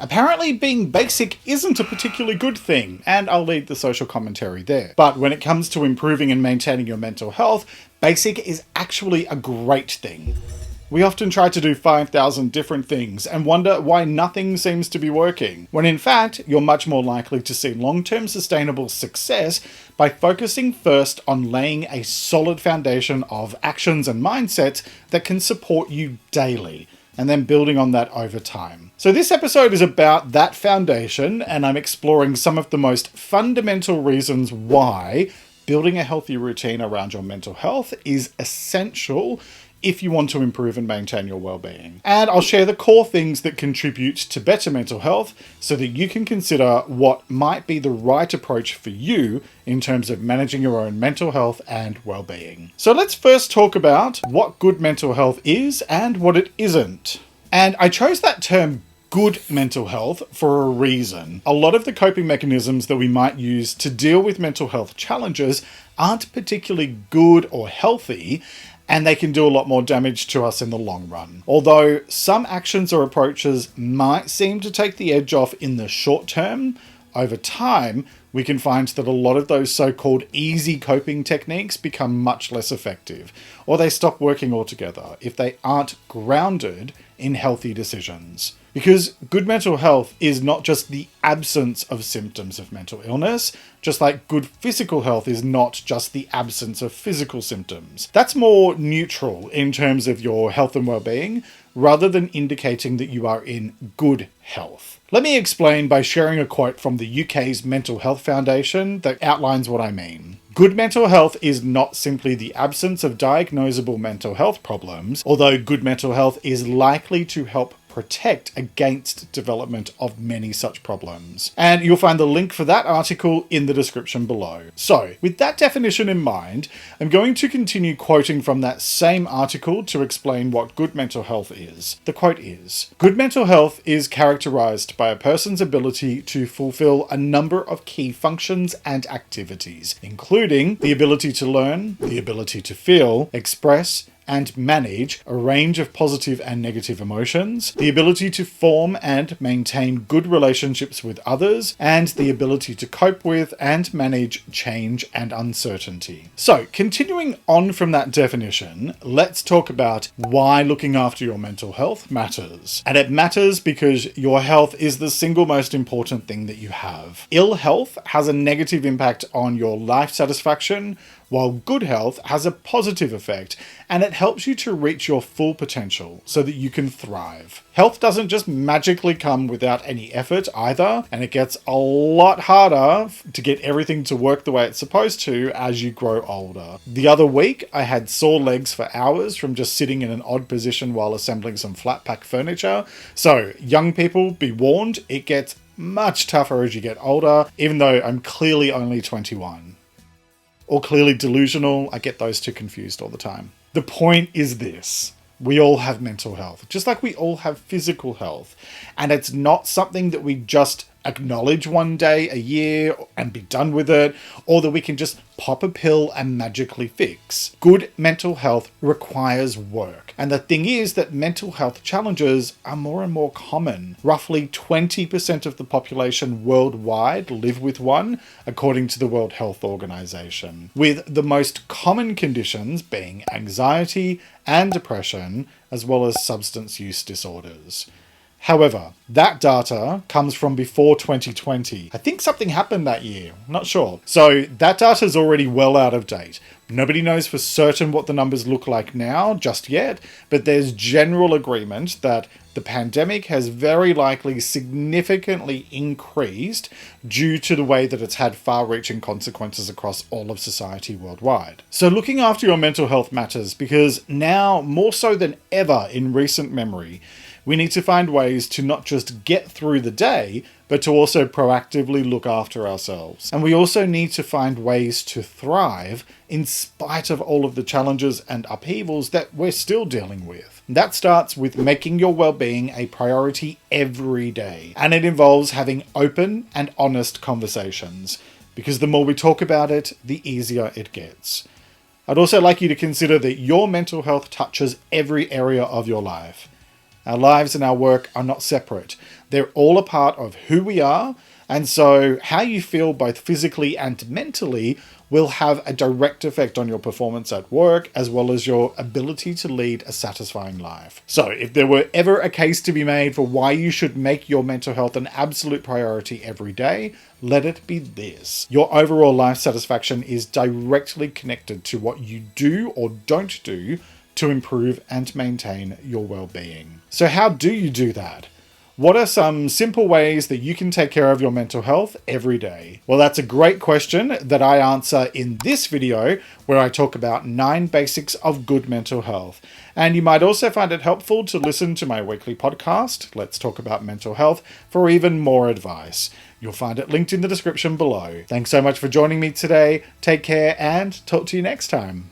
Apparently being basic isn't a particularly good thing, and I'll leave the social commentary there. But when it comes to improving and maintaining your mental health, basic is actually a great thing. We often try to do 5,000 different things and wonder why nothing seems to be working, when in fact, you're much more likely to see long-term sustainable success by focusing first on laying a solid foundation of actions and mindsets that can support you daily, and then building on that over time. So this episode is about that foundation, and I'm exploring some of the most fundamental reasons why building a healthy routine around your mental health is essential if you want to improve and maintain your well-being. And I'll share the core things that contribute to better mental health so that you can consider what might be the right approach for you in terms of managing your own mental health and well-being. So let's first talk about what good mental health is and what it isn't. And I chose that term good mental health for a reason. A lot of the coping mechanisms that we might use to deal with mental health challenges aren't particularly good or healthy, and they can do a lot more damage to us in the long run. Although some actions or approaches might seem to take the edge off in the short term, over time, we can find that a lot of those so-called easy coping techniques become much less effective, or they stop working altogether if they aren't grounded in healthy decisions. Because good mental health is not just the absence of symptoms of mental illness, just like good physical health is not just the absence of physical symptoms. That's more neutral in terms of your health and well-being, rather than indicating that you are in good health. Let me explain by sharing a quote from the UK's Mental Health Foundation that outlines what I mean. Good mental health is not simply the absence of diagnosable mental health problems, although good mental health is likely to help protect against development of many such problems. And you'll find the link for that article in the description below. So, with that definition in mind, I'm going to continue quoting from that same article to explain what good mental health is. The quote is, "Good mental health is characterized by a person's ability to fulfill a number of key functions and activities, including the ability to learn, the ability to feel, express, and manage a range of positive and negative emotions, the ability to form and maintain good relationships with others, and the ability to cope with and manage change and uncertainty." So, continuing on from that definition, let's talk about why looking after your mental health matters. And it matters because your health is the single most important thing that you have. Ill health has a negative impact on your life satisfaction, while good health has a positive effect, and it helps you to reach your full potential so that you can thrive. Health doesn't just magically come without any effort either, and it gets a lot harder to get everything to work the way it's supposed to as you grow older. The other week, I had sore legs for hours from just sitting in an odd position while assembling some flat pack furniture. So, young people, be warned, it gets much tougher as you get older, even though I'm clearly only 21. Or clearly delusional. I get those two confused all the time. The point is this. We all have mental health, just like we all have physical health. And it's not something that we just acknowledge one day a year and be done with it, or that we can just pop a pill and magically fix. Good mental health requires work. And the thing is that mental health challenges are more and more common. Roughly 20% of the population worldwide live with one, according to the World Health Organization, with the most common conditions being anxiety and depression, as well as substance use disorders. However, that data comes from before 2020. I think something happened that year, not sure. So that data is already well out of date. Nobody knows for certain what the numbers look like now just yet, but there's general agreement that the pandemic has very likely significantly increased due to the way that it's had far-reaching consequences across all of society worldwide. So looking after your mental health matters because now, more so than ever in recent memory, we need to find ways to not just get through the day, but to also proactively look after ourselves. And we also need to find ways to thrive in spite of all of the challenges and upheavals that we're still dealing with. That starts with making your well-being a priority every day. And it involves having open and honest conversations, because the more we talk about it, the easier it gets. I'd also like you to consider that your mental health touches every area of your life. Our lives and our work are not separate. They're all a part of who we are, and so how you feel both physically and mentally will have a direct effect on your performance at work, as well as your ability to lead a satisfying life. So if there were ever a case to be made for why you should make your mental health an absolute priority every day, let it be this. Your overall life satisfaction is directly connected to what you do or don't do to improve and maintain your well-being. So how do you do that? What are some simple ways that you can take care of your mental health every day? Well, that's a great question that I answer in this video, where I talk about 9 basics of good mental health. And you might also find it helpful to listen to my weekly podcast, Let's Talk About Mental Health, for even more advice. You'll find it linked in the description below. Thanks so much for joining me today. Take care and talk to you next time.